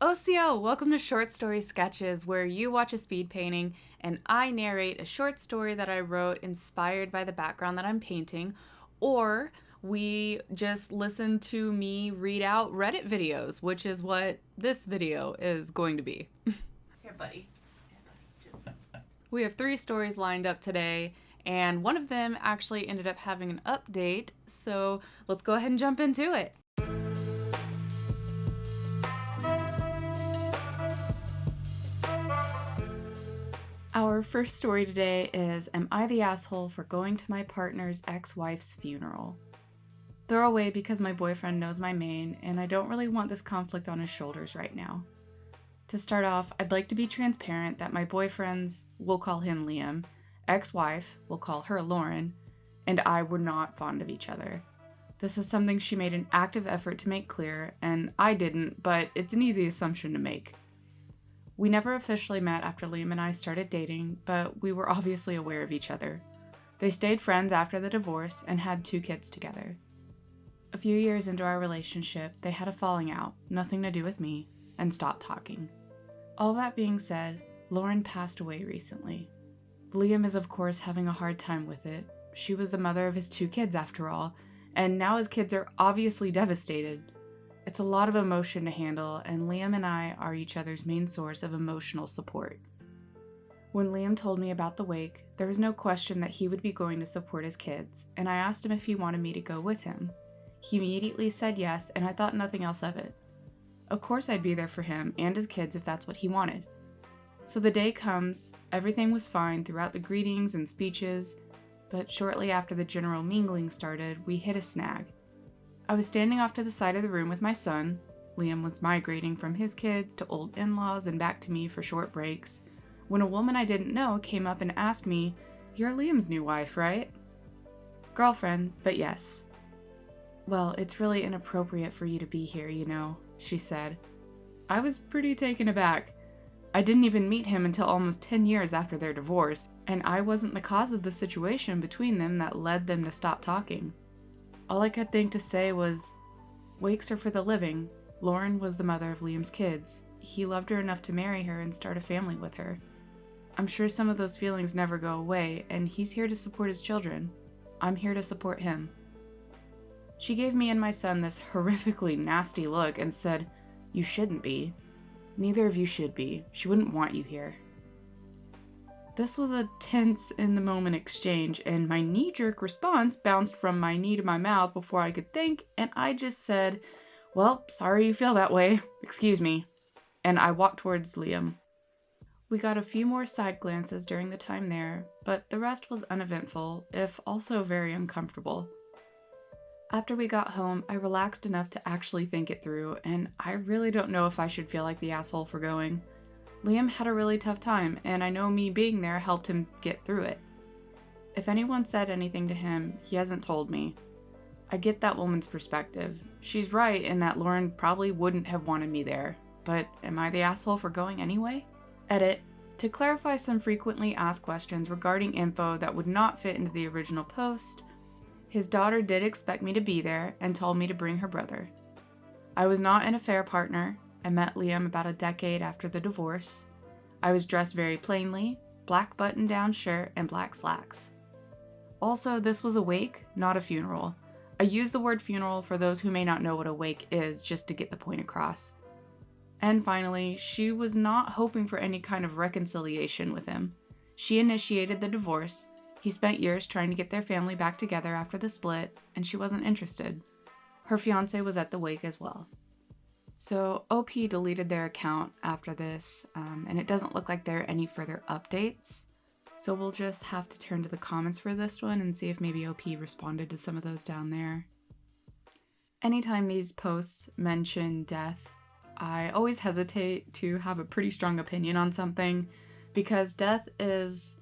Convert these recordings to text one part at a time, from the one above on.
Osiyo, welcome to Short Story Sketches, where you watch a speed painting and I narrate a short story that I wrote inspired by the background that I'm painting, or we just listen to me read out Reddit videos, which is what this video is going to be. Here, buddy. We have 3 stories lined up today, and one of them actually ended up having an update, so let's go ahead and jump into it. Our first story today is, am I the asshole for going to my partner's ex-wife's funeral? Throwaway because my boyfriend knows my main, and I don't really want this conflict on his shoulders right now. To start off, I'd like to be transparent that my boyfriend's, we'll call him Liam, ex-wife, we'll call her Lauren, and I were not fond of each other. This is something she made an active effort to make clear, and I didn't, but it's an easy assumption to make. We never officially met after Liam and I started dating, but we were obviously aware of each other. They stayed friends after the divorce and had 2 kids together. A few years into our relationship, they had a falling out, nothing to do with me, and stopped talking. All that being said, Lauren passed away recently. Liam is of course having a hard time with it. She was the mother of his 2 kids after all, and now his kids are obviously devastated. It's a lot of emotion to handle, and Liam and I are each other's main source of emotional support. When Liam told me about the wake, there was no question that he would be going to support his kids, and I asked him if he wanted me to go with him. He immediately said yes, and I thought nothing else of it. Of course I'd be there for him and his kids if that's what he wanted. So the day comes, everything was fine throughout the greetings and speeches, but shortly after the general mingling started, we hit a snag. I was standing off to the side of the room with my son. Liam was migrating from his kids to old in-laws and back to me for short breaks, when a woman I didn't know came up and asked me, "You're Liam's new wife, right?" "Girlfriend, but yes." "Well, it's really inappropriate for you to be here, you know," she said. I was pretty taken aback. I didn't even meet him until almost 10 years after their divorce, and I wasn't the cause of the situation between them that led them to stop talking. All I could think to say was, wakes are for the living. Lauren was the mother of Liam's kids. He loved her enough to marry her and start a family with her. I'm sure some of those feelings never go away, and he's here to support his children. I'm here to support him. She gave me and my son this horrifically nasty look and said, "You shouldn't be. Neither of you should be. She wouldn't want you here." This was a tense in-the-moment exchange, and my knee-jerk response bounced from my knee to my mouth before I could think, and I just said, "Well, sorry you feel that way. Excuse me." And I walked towards Liam. We got a few more side glances during the time there, but the rest was uneventful, if also very uncomfortable. After we got home, I relaxed enough to actually think it through, and I really don't know if I should feel like the asshole for going. Liam had a really tough time, and I know me being there helped him get through it. If anyone said anything to him, he hasn't told me. I get that woman's perspective. She's right in that Lauren probably wouldn't have wanted me there, but am I the asshole for going anyway? Edit. To clarify some frequently asked questions regarding info that would not fit into the original post, his daughter did expect me to be there and told me to bring her brother. I was not an affair partner. I met Liam about a decade after the divorce. I was dressed very plainly, black button-down shirt and black slacks. Also, this was a wake, not a funeral. I use the word funeral for those who may not know what a wake is, just to get the point across. And finally, she was not hoping for any kind of reconciliation with him. She initiated the divorce. He spent years trying to get their family back together after the split, and she wasn't interested. Her fiancé was at the wake as well. So OP deleted their account after this, and it doesn't look like there are any further updates. So we'll just have to turn to the comments for this one and see if maybe OP responded to some of those down there. Anytime these posts mention death, I always hesitate to have a pretty strong opinion on something, because death is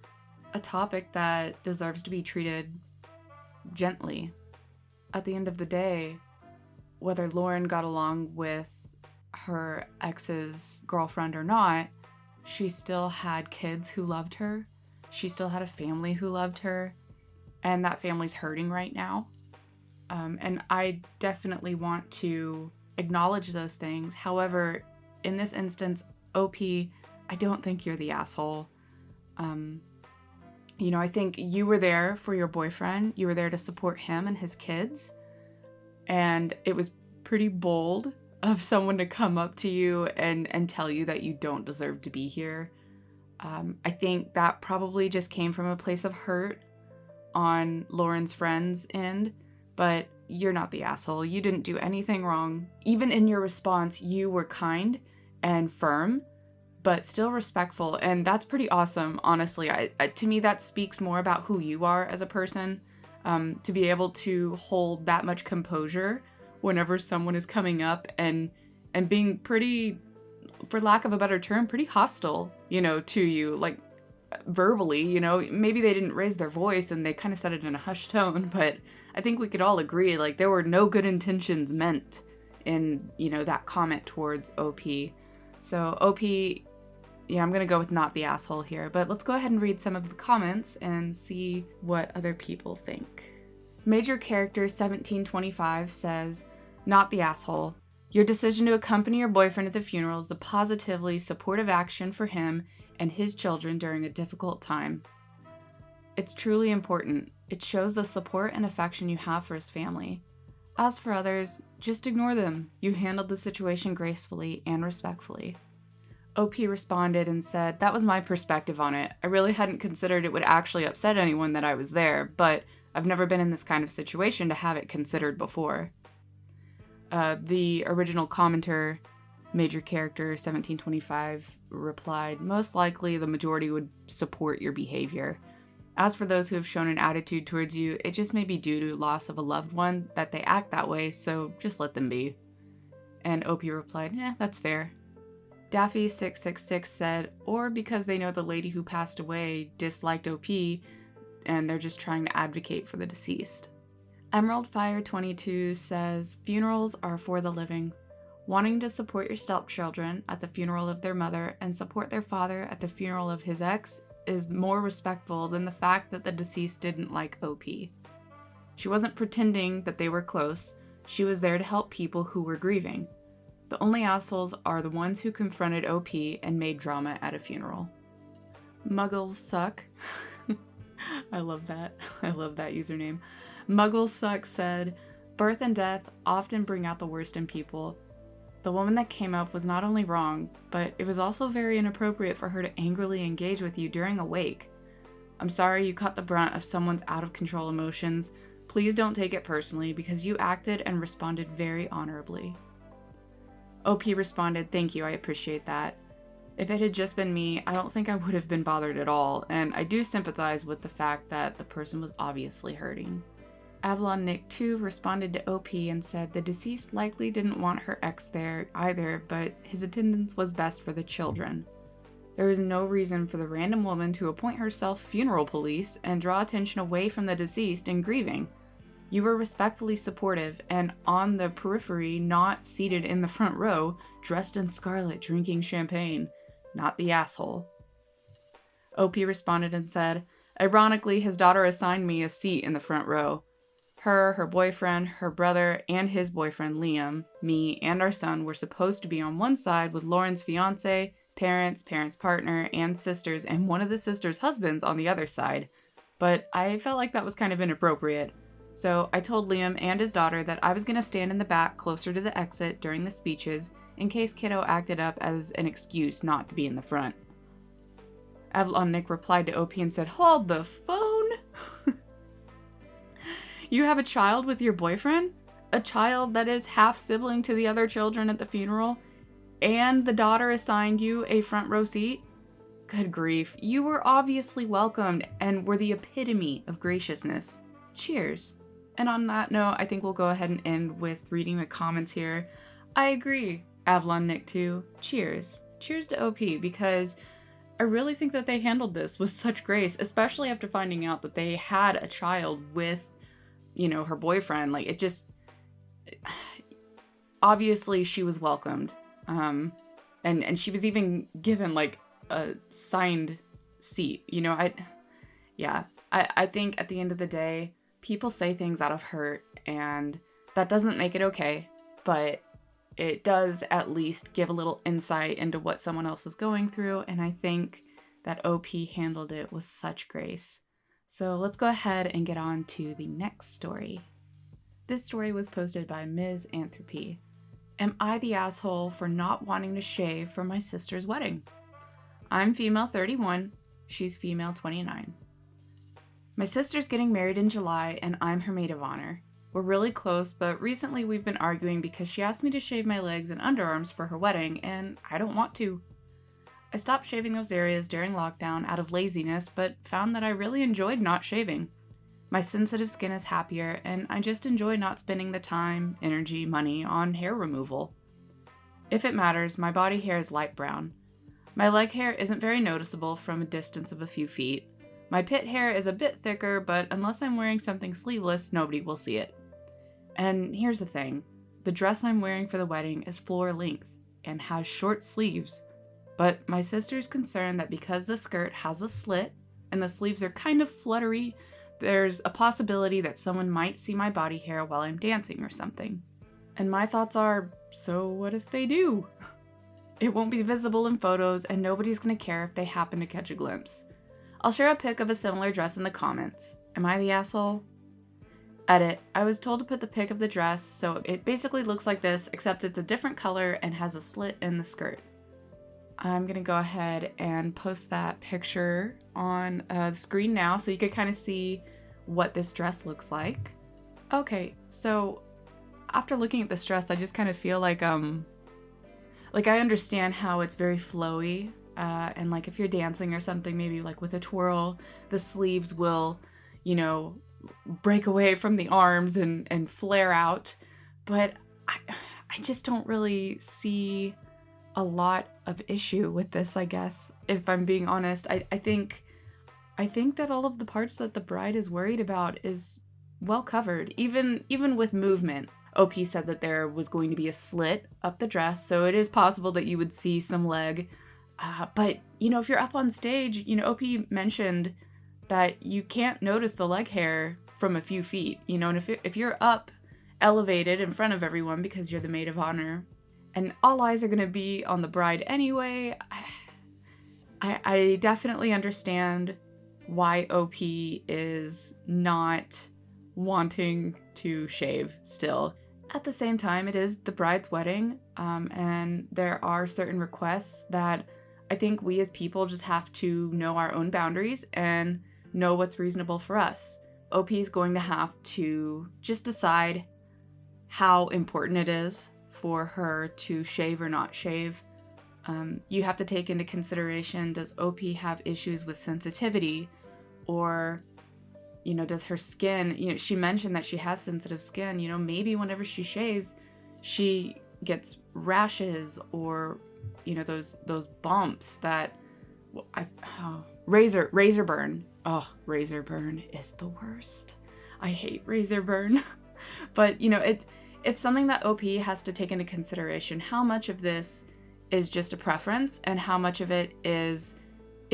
a topic that deserves to be treated gently. At the end of the day, whether Lauren got along with her ex's girlfriend or not, she still had kids who loved her. She still had a family who loved her, and that family's hurting right now. And I definitely want to acknowledge those things. However, in this instance, OP, I don't think you're the asshole. I think you were there for your boyfriend. You were there to support him and his kids. And it was pretty bold of someone to come up to you and tell you that you don't deserve to be here. I think that probably just came from a place of hurt on Lauren's friend's end, but you're not the asshole. You didn't do anything wrong. Even in your response, you were kind and firm, but still respectful, and that's pretty awesome, honestly. To me, that speaks more about who you are as a person, to be able to hold that much composure whenever someone is coming up and being pretty, for lack of a better term, pretty hostile, to you, like verbally, maybe they didn't raise their voice and they kind of said it in a hushed tone, but I think we could all agree, like, there were no good intentions meant in, that comment towards OP. So OP, I'm going to go with not the asshole here, but let's go ahead and read some of the comments and see what other people think. Major character 1725 says, not the asshole. Your decision to accompany your boyfriend at the funeral is a positively supportive action for him and his children during a difficult time. It's truly important. It shows the support and affection you have for his family. As for others, just ignore them. You handled the situation gracefully and respectfully. OP responded and said, that was my perspective on it. I really hadn't considered it would actually upset anyone that I was there, but I've never been in this kind of situation to have it considered before. The original commenter, major character 1725, replied, most likely the majority would support your behavior. As for those who have shown an attitude towards you, it just may be due to loss of a loved one that they act that way, so just let them be. And OP replied, that's fair. Daffy666 said, or because they know the lady who passed away disliked OP and they're just trying to advocate for the deceased. Emerald Fire 22 says, funerals are for the living. Wanting to support your stepchildren at the funeral of their mother and support their father at the funeral of his ex is more respectful than the fact that the deceased didn't like OP. She wasn't pretending that they were close. She was there to help people who were grieving. The only assholes are the ones who confronted OP and made drama at a funeral. Muggles suck. I love that. I love that username. Muggles suck said, birth and death often bring out the worst in people. The woman that came up was not only wrong, but it was also very inappropriate for her to angrily engage with you during a wake. I'm sorry you caught the brunt of someone's out-of-control emotions. Please don't take it personally because you acted and responded very honorably. OP responded, thank you, I appreciate that. If it had just been me, I don't think I would have been bothered at all, and I do sympathize with the fact that the person was obviously hurting. Avalon Nick 2 responded to OP and said the deceased likely didn't want her ex there either, but his attendance was best for the children. There was no reason for the random woman to appoint herself funeral police and draw attention away from the deceased and grieving. You were respectfully supportive and on the periphery, not seated in the front row, dressed in scarlet, drinking champagne. Not the asshole. OP responded and said, ironically, his daughter assigned me a seat in the front row. Her boyfriend, her brother, and his boyfriend, Liam, me, and our son were supposed to be on one side with Lauren's fiance, parents, partner, and sisters, and one of the sisters' husbands on the other side. But I felt like that was kind of inappropriate. So I told Liam and his daughter that I was going to stand in the back closer to the exit during the speeches in case kiddo acted up as an excuse not to be in the front. Avalon Nick replied to OP and said, hold the phone? You have a child with your boyfriend? A child that is half-sibling to the other children at the funeral? And the daughter assigned you a front row seat? Good grief, you were obviously welcomed and were the epitome of graciousness. Cheers. And on that note, I think we'll go ahead and end with reading the comments here. I agree, Avalon Nick 2. Cheers. Cheers to OP, because I really think that they handled this with such grace, especially after finding out that they had a child with, her boyfriend. Like, it just... Obviously, she was welcomed. And she was even given, like, a signed seat. I think at the end of the day, people say things out of hurt, and that doesn't make it okay, but it does at least give a little insight into what someone else is going through, and I think that OP handled it with such grace. So let's go ahead and get on to the next story. This story was posted by Ms. Anthropy. Am I the asshole for not wanting to shave for my sister's wedding? I'm female 31, she's female 29. My sister's getting married in July and I'm her maid of honor. We're really close, but recently we've been arguing because she asked me to shave my legs and underarms for her wedding, and I don't want to. I stopped shaving those areas during lockdown out of laziness, but found that I really enjoyed not shaving. My sensitive skin is happier, and I just enjoy not spending the time, energy, money on hair removal. If it matters, my body hair is light brown. My leg hair isn't very noticeable from a distance of a few feet. My pit hair is a bit thicker, but unless I'm wearing something sleeveless, nobody will see it. And here's the thing, the dress I'm wearing for the wedding is floor length and has short sleeves, but my sister's concerned that because the skirt has a slit and the sleeves are kind of fluttery, there's a possibility that someone might see my body hair while I'm dancing or something. And my thoughts are, so what if they do? It won't be visible in photos and nobody's gonna care if they happen to catch a glimpse. I'll share a pic of a similar dress in the comments. Am I the asshole? Edit. I was told to put the pic of the dress, so it basically looks like this, except it's a different color and has a slit in the skirt. I'm gonna go ahead and post that picture on the screen now so you can kind of see what this dress looks like. Okay, so after looking at this dress, I just kind of feel like I understand how it's very flowy, and like if you're dancing or something, maybe like with a twirl, the sleeves will, break away from the arms and flare out. But I just don't really see a lot of issue with this, I guess, if I'm being honest. I think that all of the parts that the bride is worried about is well covered, even with movement. OP said that there was going to be a slit up the dress, so it is possible that you would see some leg. But, if you're up on stage, OP mentioned that you can't notice the leg hair from a few feet, and if you're up elevated in front of everyone because you're the maid of honor, and all eyes are going to be on the bride anyway, I definitely understand why OP is not wanting to shave still. At the same time, it is the bride's wedding, and there are certain requests that I think we as people just have to know our own boundaries and know what's reasonable for us. OP is going to have to just decide how important it is for her to shave or not shave. You have to take into consideration, does OP have issues with sensitivity, or does her skin, she mentioned that she has sensitive skin, maybe whenever she shaves, she gets rashes or, those bumps that, razor burn. Oh, razor burn is the worst. I hate razor burn. But, it's something that OP has to take into consideration. How much of this is just a preference and how much of it is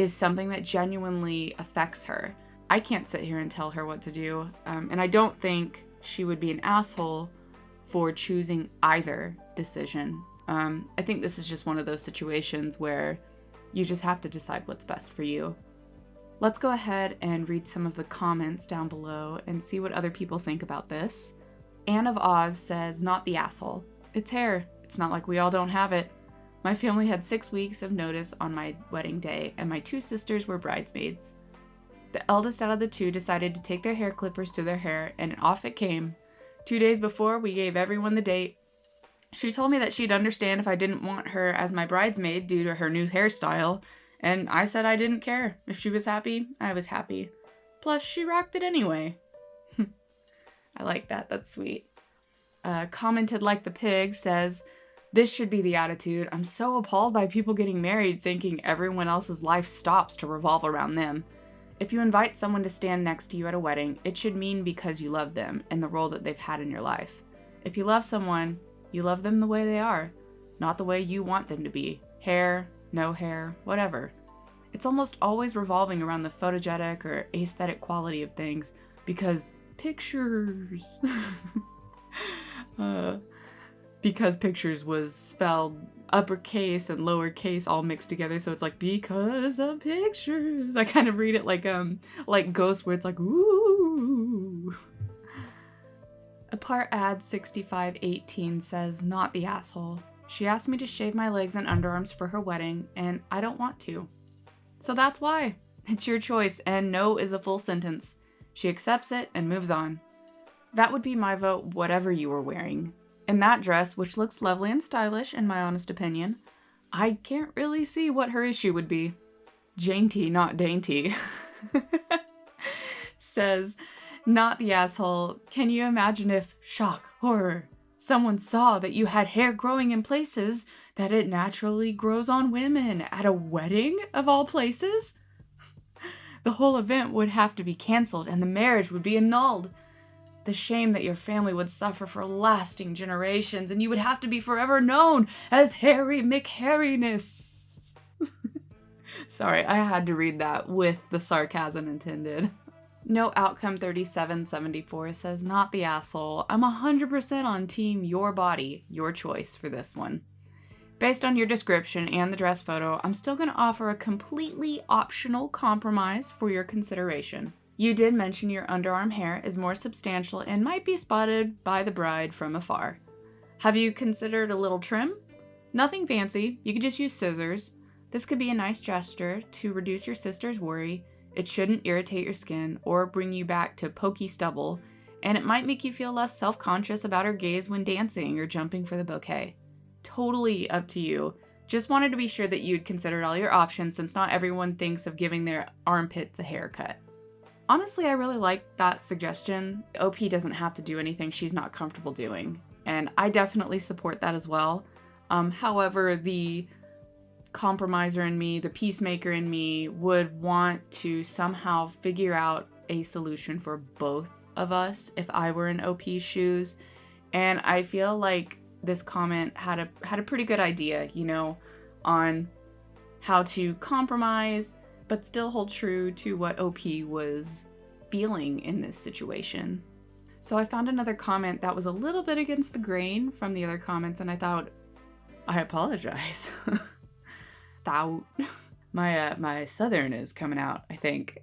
something that genuinely affects her. I can't sit here and tell her what to do, and I don't think she would be an asshole for choosing either decision. I think this is just one of those situations where you just have to decide what's best for you. Let's go ahead and read some of the comments down below and see what other people think about this. Anne of Oz says, not the asshole. It's hair. It's not like we all don't have it. My family had 6 weeks of notice on my wedding day, and my 2 sisters were bridesmaids. The eldest out of the 2 decided to take their hair clippers to their hair, and off it came. 2 days before, we gave everyone the date. She told me that she'd understand if I didn't want her as my bridesmaid due to her new hairstyle, and I said I didn't care. If she was happy, I was happy. Plus, she rocked it anyway. I like that. That's sweet. Commented like the pig says, this should be the attitude. I'm so appalled by people getting married thinking everyone else's life stops to revolve around them. If you invite someone to stand next to you at a wedding, it should mean because you love them and the role that they've had in your life. If you love someone, you love them the way they are, not the way you want them to be. Hair, no hair, whatever. It's almost always revolving around the photogenic or aesthetic quality of things because pictures. because pictures was spelled uppercase and lowercase all mixed together, so it's like because of pictures. I kind of read it like Ghost, where it's like ooh. A part ad 6518 says, not the asshole. She asked me to shave my legs and underarms for her wedding, and I don't want to. So that's why. It's your choice, and no is a full sentence. She accepts it and moves on. That would be my vote, whatever you were wearing. In that dress, which looks lovely and stylish in my honest opinion, I can't really see what her issue would be. Jainty, not dainty. Says, not the asshole. Can you imagine if, shock, horror, someone saw that you had hair growing in places that it naturally grows on women at a wedding of all places? The whole event would have to be canceled and the marriage would be annulled. The shame that your family would suffer for lasting generations, and you would have to be forever known as Harry McHarryness. Sorry, I had to read that with the sarcasm intended. No Outcome 3774 says, not the asshole. I'm 100% on team your body, your choice for this one. Based on your description and the dress photo, I'm still going to offer a completely optional compromise for your consideration. You did mention your underarm hair is more substantial and might be spotted by the bride from afar. Have you considered a little trim? Nothing fancy, you could just use scissors. This could be a nice gesture to reduce your sister's worry. It shouldn't irritate your skin or bring you back to pokey stubble, and it might make you feel less self-conscious about her gaze when dancing or jumping for the bouquet. Totally up to you. Just wanted to be sure that you'd considered all your options, since not everyone thinks of giving their armpits a haircut. Honestly, I really like that suggestion. OP doesn't have to do anything she's not comfortable doing, and I definitely support that as well. However, the compromiser in me, the peacemaker in me, would want to somehow figure out a solution for both of us if I were in OP's shoes. And I feel like this comment had a pretty good idea, on how to compromise but still hold true to what OP was feeling in this situation. So I found another comment that was a little bit against the grain from the other comments, and I thought, I apologize. My southern is coming out, I think.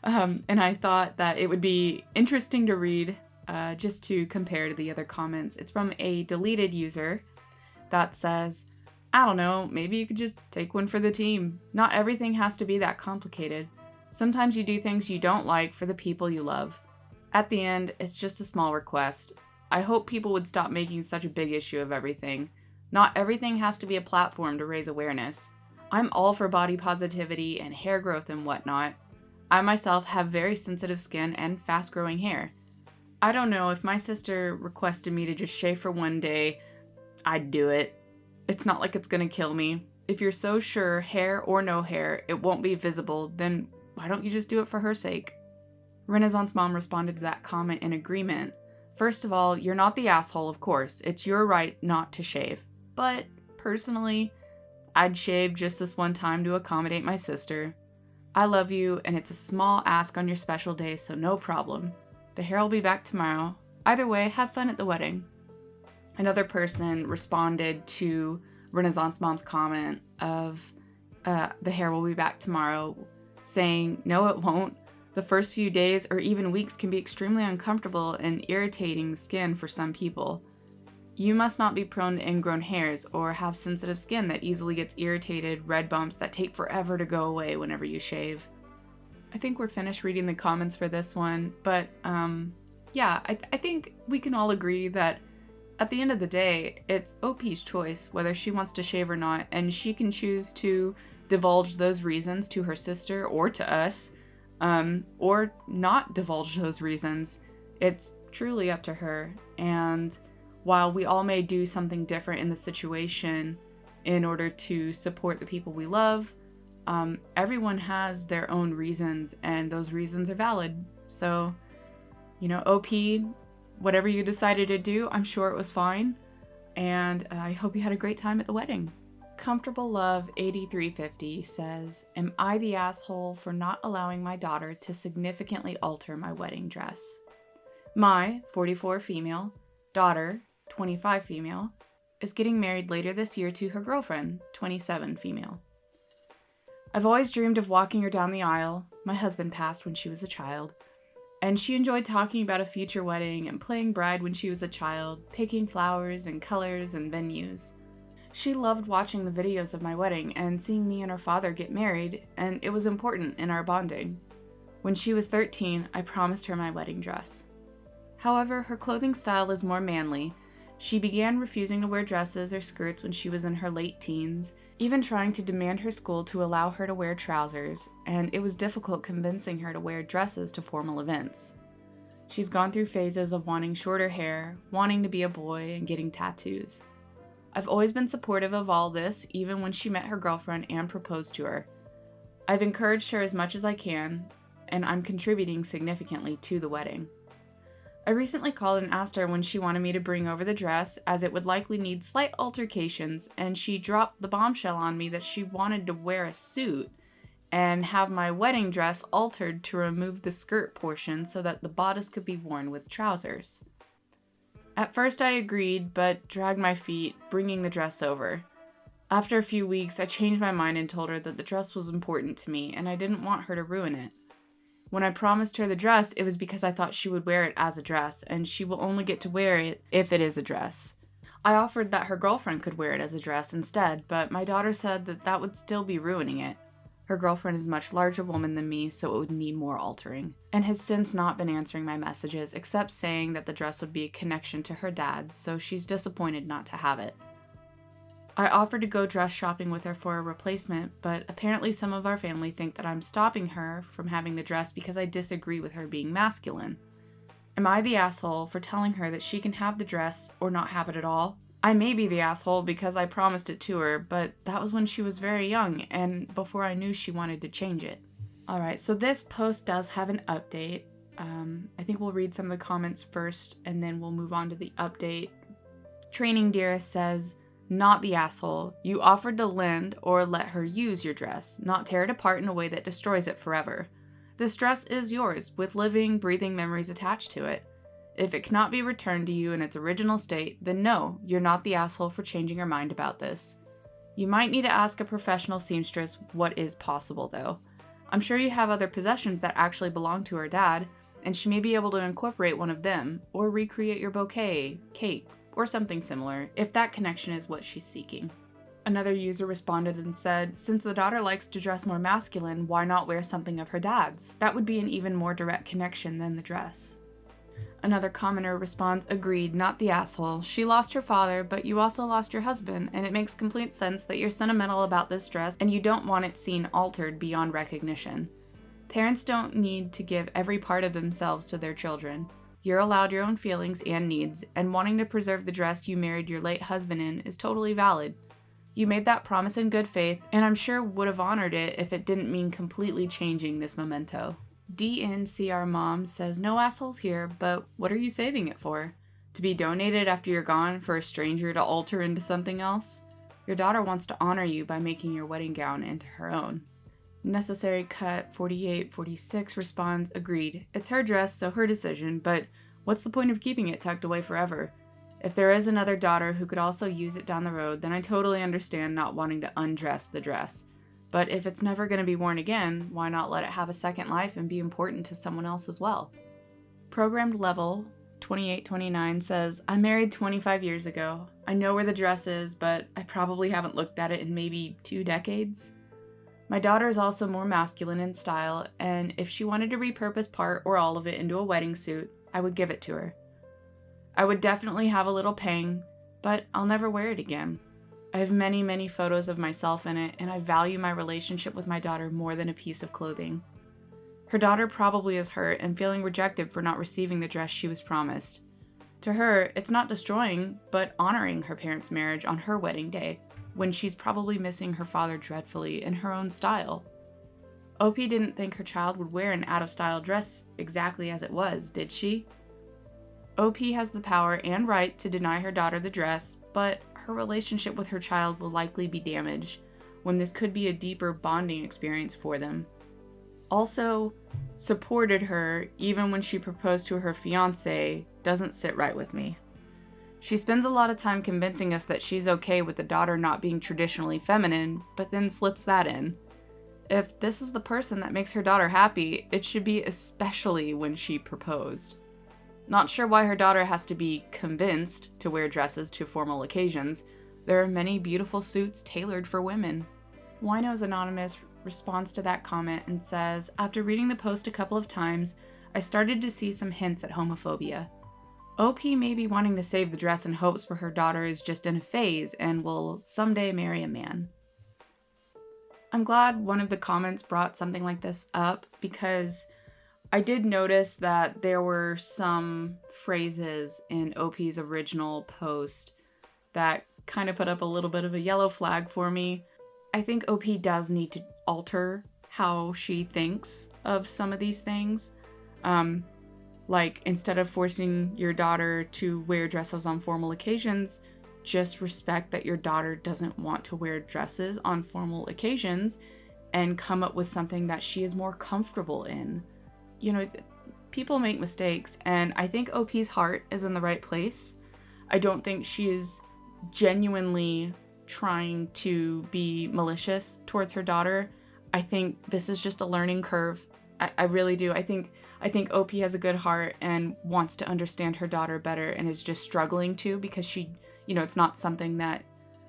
And I thought that it would be interesting to read, just to compare to the other comments. It's from a deleted user that says, I don't know, maybe you could just take one for the team. Not everything has to be that complicated. Sometimes you do things you don't like for the people you love. At the end, it's just a small request. I hope people would stop making such a big issue of everything. Not everything has to be a platform to raise awareness. I'm all for body positivity and hair growth and whatnot. I myself have very sensitive skin and fast-growing hair. I don't know, if my sister requested me to just shave for one day, I'd do it. It's not like it's gonna kill me. If you're so sure, hair or no hair, it won't be visible, then why don't you just do it for her sake? Renaissance Mom responded to that comment in agreement. First of all, you're not the asshole, of course. It's your right not to shave. But, personally, I'd shave just this one time to accommodate my sister. I love you, and it's a small ask on your special day, so no problem. The hair will be back tomorrow. Either way, have fun at the wedding. Another person responded to Renaissance Mom's comment of the hair will be back tomorrow, saying, no, it won't. The first few days or even weeks can be extremely uncomfortable and irritating the skin for some people. You must not be prone to ingrown hairs or have sensitive skin that easily gets irritated red bumps that take forever to go away whenever you shave. I think we're finished reading the comments for this one, but yeah, I think we can all agree that at the end of the day, it's OP's choice whether she wants to shave or not, and she can choose to divulge those reasons to her sister or to us, or not divulge those reasons. It's truly up to her, and while we all may do something different in the situation in order to support the people we love, everyone has their own reasons, and those reasons are valid. So, OP, whatever you decided to do, I'm sure it was fine, and I hope you had a great time at the wedding. Comfortable Love 8350 says, am I the asshole for not allowing my daughter to significantly alter my wedding dress? My 44 female daughter, 25 female, is getting married later this year to her girlfriend, 27 female. I've always dreamed of walking her down the aisle. My husband passed when she was a child, and she enjoyed talking about a future wedding and playing bride when she was a child, picking flowers and colors and venues. She loved watching the videos of my wedding and seeing me and her father get married, and it was important in our bonding. When she was 13, I promised her my wedding dress. However, her clothing style is more manly. She began refusing to wear dresses or skirts when she was in her late teens, even trying to demand her school to allow her to wear trousers, and it was difficult convincing her to wear dresses to formal events. She's gone through phases of wanting shorter hair, wanting to be a boy, and getting tattoos. I've always been supportive of all this, even when she met her girlfriend and proposed to her. I've encouraged her as much as I can, and I'm contributing significantly to the wedding. I recently called and asked her when she wanted me to bring over the dress, as it would likely need slight altercations, and she dropped the bombshell on me that she wanted to wear a suit and have my wedding dress altered to remove the skirt portion so that the bodice could be worn with trousers. At first I agreed, but dragged my feet, bringing the dress over. After a few weeks, I changed my mind and told her that the dress was important to me, and I didn't want her to ruin it. When I promised her the dress, it was because I thought she would wear it as a dress, and she will only get to wear it if it is a dress. I offered that her girlfriend could wear it as a dress instead, but my daughter said that that would still be ruining it. Her girlfriend is a much larger woman than me, so it would need more altering, and has since not been answering my messages, except saying that the dress would be a connection to her dad, so she's disappointed not to have it. I offered to go dress shopping with her for a replacement, but apparently some of our family think that I'm stopping her from having the dress because I disagree with her being masculine. Am I the asshole for telling her that she can have the dress or not have it at all? I may be the asshole because I promised it to her, but that was when she was very young and before I knew she wanted to change it. Alright, so this post does have an update. I think we'll read some of the comments first and then we'll move on to the update. Training Dearest says, "Not the asshole. You offered to lend or let her use your dress, not tear it apart in a way that destroys it forever. This dress is yours, with living, breathing memories attached to it. If it cannot be returned to you in its original state, then no, you're not the asshole for changing your mind about this. You might need to ask a professional seamstress what is possible, though. I'm sure you have other possessions that actually belong to her dad, and she may be able to incorporate one of them, or recreate your bouquet, cake, or something similar, if that connection is what she's seeking." Another user responded and said, "Since the daughter likes to dress more masculine, why not wear something of her dad's? That would be an even more direct connection than the dress." Another commenter responds, "Agreed, not the asshole. She lost her father, but you also lost your husband, and it makes complete sense that you're sentimental about this dress and you don't want it seen altered beyond recognition. Parents don't need to give every part of themselves to their children. You're allowed your own feelings and needs, and wanting to preserve the dress you married your late husband in is totally valid. You made that promise in good faith, and I'm sure would have honored it if it didn't mean completely changing this memento." DNCR Mom says, "No assholes here, but what are you saving it for? To be donated after you're gone for a stranger to alter into something else? Your daughter wants to honor you by making your wedding gown into her own." Necessary Cut 4846 responds, "Agreed. It's her dress, so her decision, but what's the point of keeping it tucked away forever? If there is another daughter who could also use it down the road, then I totally understand not wanting to undress the dress. But if it's never going to be worn again, why not let it have a second life and be important to someone else as well?" Programmed Level 2829 says, "I married 25 years ago. I know where the dress is, but I probably haven't looked at it in maybe 2 decades. My daughter is also more masculine in style, and if she wanted to repurpose part or all of it into a wedding suit, I would give it to her. I would definitely have a little pang, but I'll never wear it again. I have many, many photos of myself in it, and I value my relationship with my daughter more than a piece of clothing. Her daughter probably is hurt and feeling rejected for not receiving the dress she was promised. To her, it's not destroying, but honoring her parents' marriage on her wedding day, when she's probably missing her father dreadfully in her own style. OP didn't think her child would wear an out-of-style dress exactly as it was, did she? OP has the power and right to deny her daughter the dress, but her relationship with her child will likely be damaged, when this could be a deeper bonding experience for them. Also, supported her even when she proposed to her fiancé doesn't sit right with me. She spends a lot of time convincing us that she's okay with the daughter not being traditionally feminine, but then slips that in. If this is the person that makes her daughter happy, it should be especially when she proposed. Not sure why her daughter has to be convinced to wear dresses to formal occasions. There are many beautiful suits tailored for women. Winos Anonymous responds to that comment and says, after reading the post a couple of times, I started to see some hints at homophobia. OP may be wanting to save the dress in hopes for her daughter is just in a phase and will someday marry a man. I'm glad one of the comments brought something like this up because I did notice that there were some phrases in OP's original post that kind of put up a little bit of a yellow flag for me. I think OP does need to alter how she thinks of some of these things. Like, instead of forcing your daughter to wear dresses on formal occasions, just respect that your daughter doesn't want to wear dresses on formal occasions and come up with something that she is more comfortable in. You know, people make mistakes, and I think OP's heart is in the right place. I don't think she is genuinely trying to be malicious towards her daughter. I think this is just a learning curve. I really do. I think OP has a good heart and wants to understand her daughter better and is just struggling to because she, it's not something that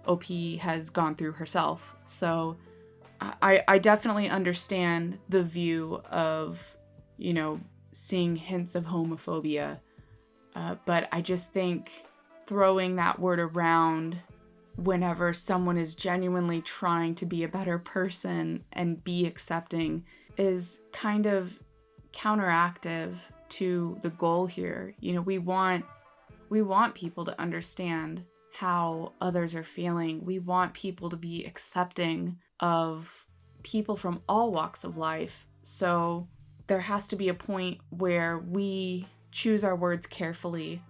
OP has gone through herself. So I definitely understand the view of, seeing hints of homophobia. But I just think throwing that word around whenever someone is genuinely trying to be a better person and be accepting is kind of counteractive to the goal here. We want people to understand how others are feeling. We want people to be accepting of people from all walks of life. So there has to be a point where we choose our words carefully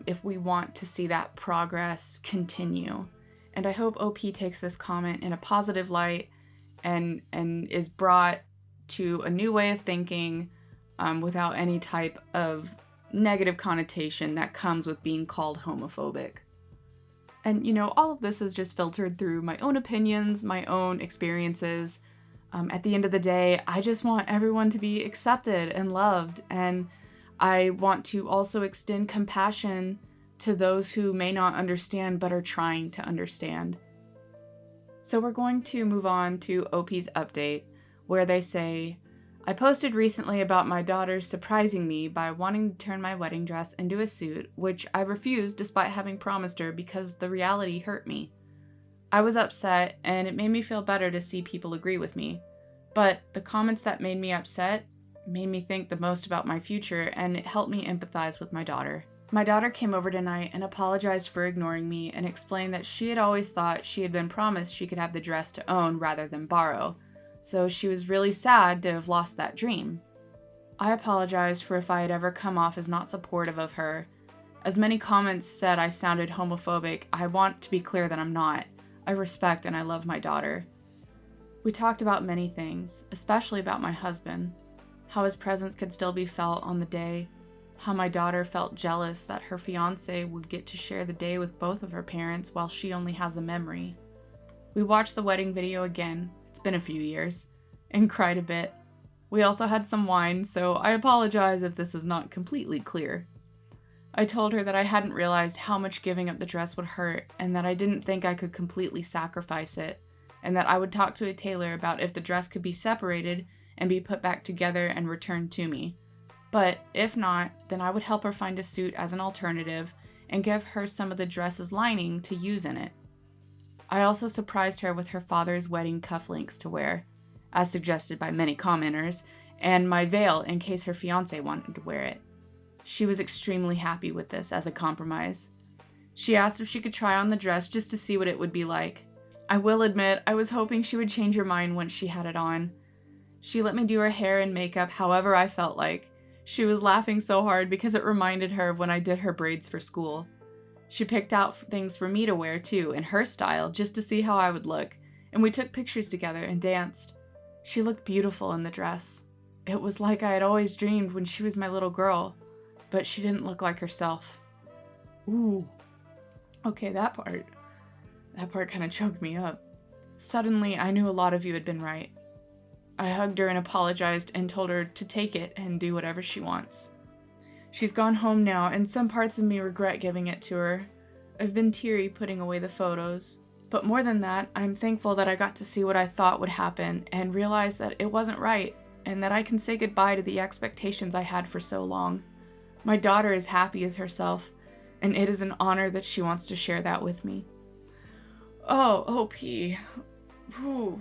if we want to see that progress continue. And I hope OP takes this comment in a positive light and is brought to a new way of thinking without any type of negative connotation that comes with being called homophobic. And, all of this is just filtered through my own opinions, my own experiences. At the end of the day, I just want everyone to be accepted and loved. And I want to also extend compassion to those who may not understand but are trying to understand. So we're going to move on to OP's update, where they say, I posted recently about my daughter surprising me by wanting to turn my wedding dress into a suit, which I refused despite having promised her because the reality hurt me. I was upset, and it made me feel better to see people agree with me. But the comments that made me upset made me think the most about my future, and it helped me empathize with my daughter. My daughter came over tonight and apologized for ignoring me and explained that she had always thought she had been promised she could have the dress to own rather than borrow. So she was really sad to have lost that dream. I apologized for if I had ever come off as not supportive of her. As many comments said I sounded homophobic, I want to be clear that I'm not. I respect and I love my daughter. We talked about many things, especially about my husband, how his presence could still be felt on the day, how my daughter felt jealous that her fiancé would get to share the day with both of her parents while she only has a memory. We watched the wedding video again, it's been a few years, and cried a bit. We also had some wine, so I apologize if this is not completely clear. I told her that I hadn't realized how much giving up the dress would hurt, and that I didn't think I could completely sacrifice it, and that I would talk to a tailor about if the dress could be separated and be put back together and returned to me. But if not, then I would help her find a suit as an alternative and give her some of the dress's lining to use in it. I also surprised her with her father's wedding cufflinks to wear, as suggested by many commenters, and my veil in case her fiancé wanted to wear it. She was extremely happy with this as a compromise. She asked if she could try on the dress just to see what it would be like. I will admit, I was hoping she would change her mind once she had it on. She let me do her hair and makeup however I felt like. She was laughing so hard because it reminded her of when I did her braids for school. She picked out things for me to wear too, in her style, just to see how I would look, and we took pictures together and danced. She looked beautiful in the dress. It was like I had always dreamed when she was my little girl, but she didn't look like herself. Ooh. Okay, that part kind of choked me up. Suddenly, I knew a lot of you had been right. I hugged her and apologized and told her to take it and do whatever she wants. She's gone home now, and some parts of me regret giving it to her. I've been teary putting away the photos. But more than that, I'm thankful that I got to see what I thought would happen and realize that it wasn't right, and that I can say goodbye to the expectations I had for so long. My daughter is happy as herself, and it is an honor that she wants to share that with me. Oh, OP. Whew.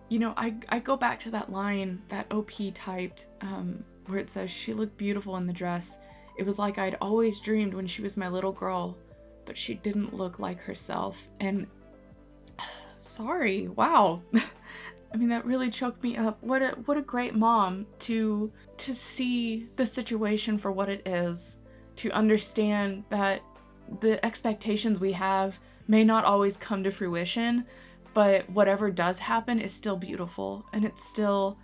You know, I go back to that line that OP typed, where it says, she looked beautiful in the dress. It was like I'd always dreamed when she was my little girl, but she didn't look like herself. And sorry, wow. I mean, that really choked me up. What a great mom to see the situation for what it is, to understand that the expectations we have may not always come to fruition, but whatever does happen is still beautiful, and it's still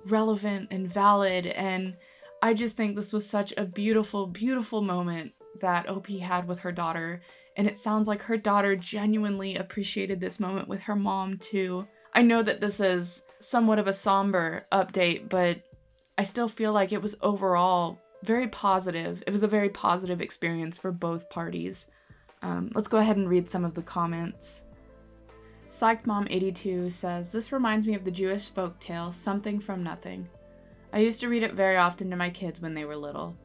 relevant and valid. And I just think this was such a beautiful, beautiful moment that OP had with her daughter, and it sounds like her daughter genuinely appreciated this moment with her mom too. I know that this is somewhat of a somber update, but I still feel like it was overall very positive. It was a very positive experience for both parties. Let's go ahead and read some of the comments. Psyched Mom 82 says, this reminds me of the Jewish folktale, Something from Nothing. I used to read it very often to my kids when they were little.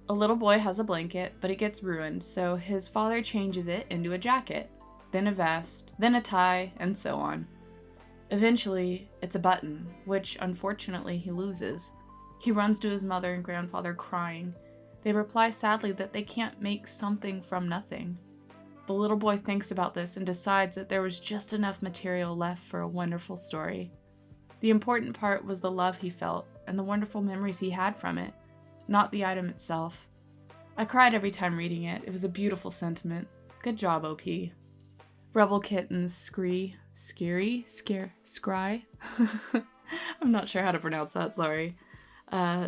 A little boy has a blanket, but it gets ruined, so his father changes it into a jacket, then a vest, then a tie, and so on. Eventually, it's a button, which unfortunately he loses. He runs to his mother and grandfather crying. They reply sadly that they can't make something from nothing. The little boy thinks about this and decides that there was just enough material left for a wonderful story. The important part was the love he felt and the wonderful memories he had from it, not the item itself. I cried every time reading it. It was a beautiful sentiment. Good job, OP. Rebel Kittens Scry. I'm not sure how to pronounce that, sorry.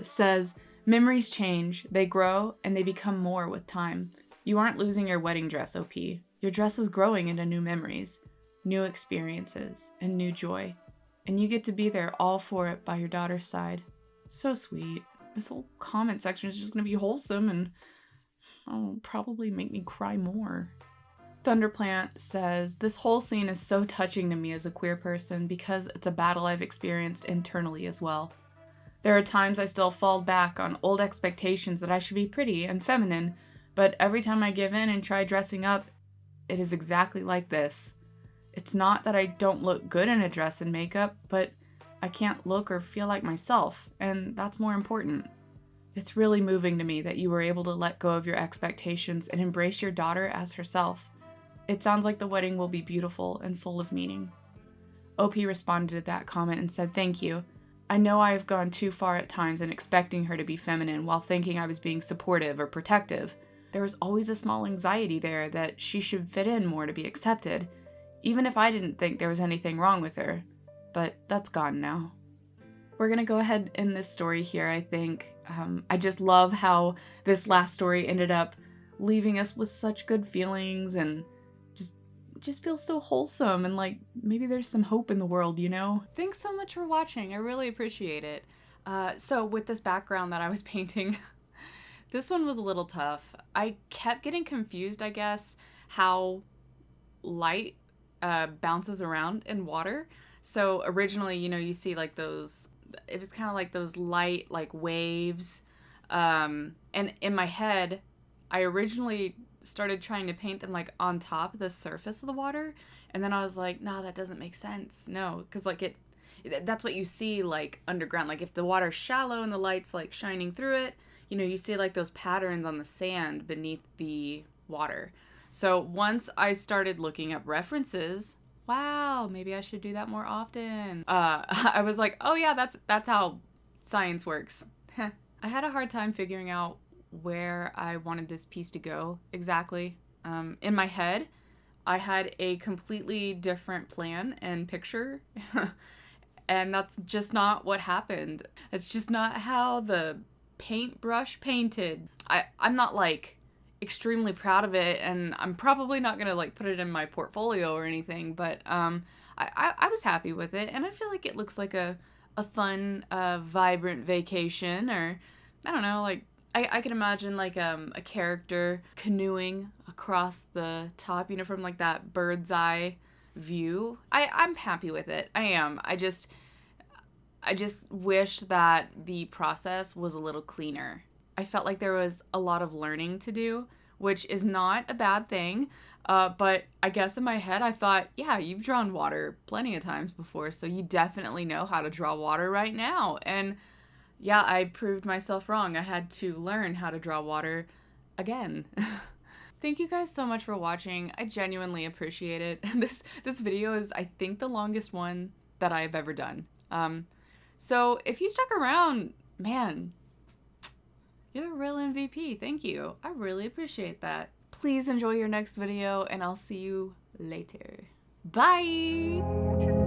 Says, memories change, they grow, and they become more with time. You aren't losing your wedding dress, OP. Your dress is growing into new memories, new experiences, and new joy. And you get to be there all for it by your daughter's side. So sweet. This whole comment section is just going to be wholesome and probably make me cry more. Thunderplant says, this whole scene is so touching to me as a queer person because it's a battle I've experienced internally as well. There are times I still fall back on old expectations that I should be pretty and feminine, but every time I give in and try dressing up, it is exactly like this. It's not that I don't look good in a dress and makeup, but I can't look or feel like myself, and that's more important. It's really moving to me that you were able to let go of your expectations and embrace your daughter as herself. It sounds like the wedding will be beautiful and full of meaning. OP responded to that comment and said, thank you. I know I have gone too far at times in expecting her to be feminine while thinking I was being supportive or protective. There was always a small anxiety there that she should fit in more to be accepted, even if I didn't think there was anything wrong with her. But that's gone now. We're gonna go ahead and end this story here, I think. I just love how this last story ended up leaving us with such good feelings and just feels so wholesome and like maybe there's some hope in the world, you know? Thanks so much for watching. I really appreciate it. So with this background that I was painting, this one was a little tough. I kept getting confused, I guess, how light bounces around in water. So originally, you know, you see like those, it was kind of like those light like waves. And in my head, I originally started trying to paint them like on top of the surface of the water, and then I was like, no, that doesn't make sense. No, because like that's what you see like underground. Like if the water's shallow and the light's like shining through it, you know, you see like those patterns on the sand beneath the water. So once I started looking up references, wow, maybe I should do that more often. I was like, oh yeah, that's how science works. I had a hard time figuring out where I wanted this piece to go exactly. In my head, I had a completely different plan and picture, and that's just not what happened. It's just not how the paintbrush painted. I'm not like extremely proud of it, and I'm probably not gonna like put it in my portfolio or anything, but I was happy with it, and I feel like it looks like a fun, vibrant vacation, or I don't know, like I can imagine like a character canoeing across the top, you know, from like that bird's eye view. I'm happy with it. I am. I just wish that the process was a little cleaner. I felt like there was a lot of learning to do, which is not a bad thing. But I guess in my head, I thought, yeah, you've drawn water plenty of times before, so you definitely know how to draw water right now. And yeah, I proved myself wrong. I had to learn how to draw water again. Thank you guys so much for watching. I genuinely appreciate it. This video is, I think, the longest one that I've ever done. So if you stuck around, man, you're a real MVP. Thank you. I really appreciate that. Please enjoy your next video, and I'll see you later. Bye!